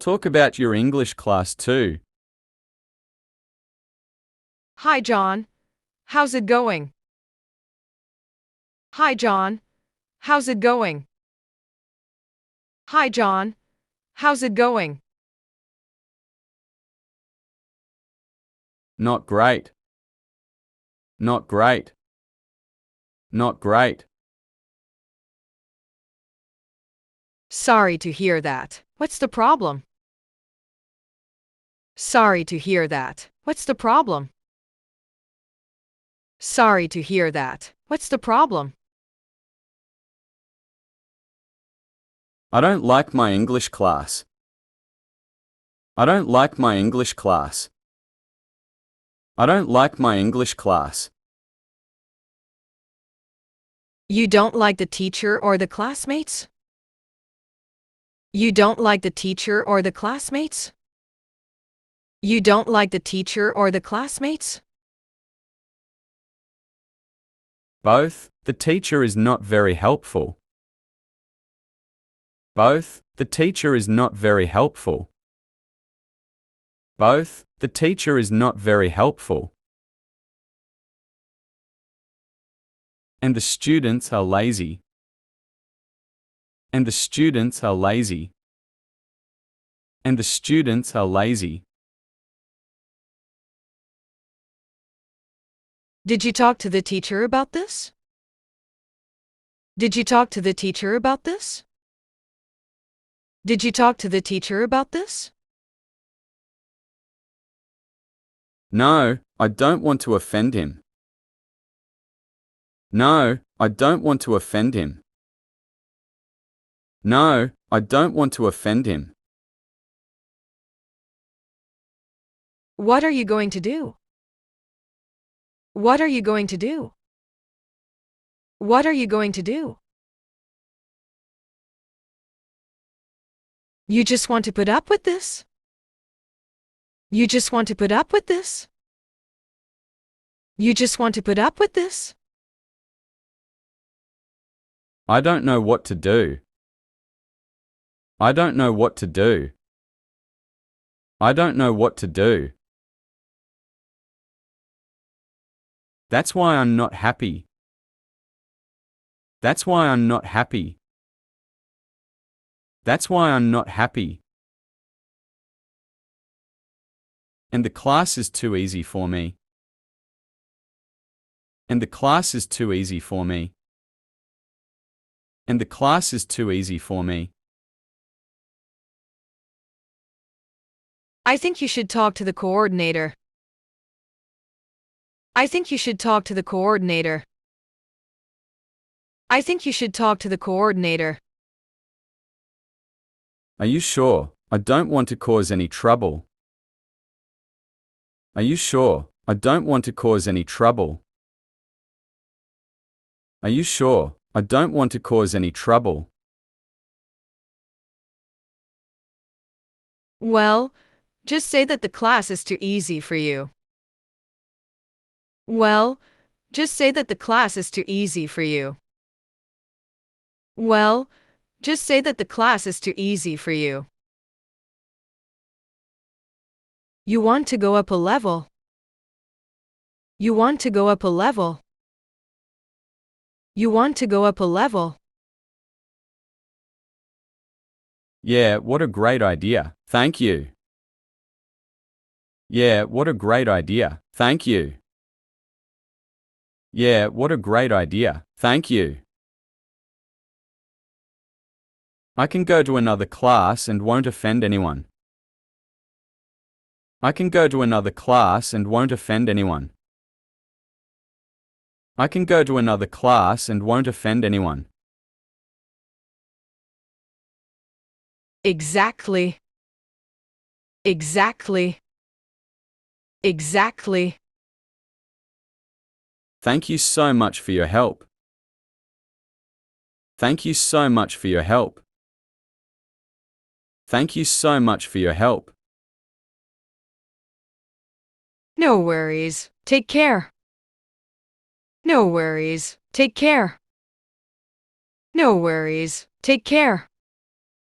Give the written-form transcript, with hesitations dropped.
Talk about your English class too. Hi, John. How's it going? Hi, John. How's it going? Hi, John. How's it going? Not great. Not great. Not great. Sorry to hear that. What's the problem? Sorry to hear that. What's the problem? Sorry to hear that. What's the problem? I don't like my English class. I don't like my English class. I don't like my English class. You don't like the teacher or the classmates? You don't like the teacher or the classmates? You don't like the teacher or the classmates? Both. The teacher is not very helpful. Both. The teacher is not very helpful. Both. The teacher is not very helpful. And the students are lazy. And the students are lazy. And the students are lazy. Did you talk to the teacher about this? Did you talk to the teacher about this? Did you talk to the teacher about this? No, I don't want to offend him. No, I don't want to offend him. No, I don't want to offend him. What are you going to do? What are you going to do? What are you going to do? You just want to put up with this? You just want to put up with this? You just want to put up with this? I don't know what to do. I don't know what to do. I don't know what to do. That's why I'm not happy. That's why I'm not happy. That's why I'm not happy. And the class is too easy for me. And the class is too easy for me. And the class is too easy for me. I think you should talk to the coordinator. I think you should talk to the coordinator. I think you should talk to the coordinator. Are you sure? I don't want to cause any trouble. Are you sure? I don't want to cause any trouble. Are you sure? I don't want to cause any trouble. Well, just say that the class is too easy for you. Well, just say that the class is too easy for you. Well, just say that the class is too easy for you. You want to go up a level. You want to go up a level. You want to go up a level. Yeah, what a great idea. Thank you. Yeah, what a great idea. Thank you. Yeah, what a great idea. Thank you. I can go to another class and won't offend anyone. I can go to another class and won't offend anyone. I can go to another class and won't offend anyone. Exactly. Exactly. Exactly. Thank you so much for your help. Thank you so much for your help. Thank you so much for your help. No worries. Take care. No worries. Take care. No worries. Take care.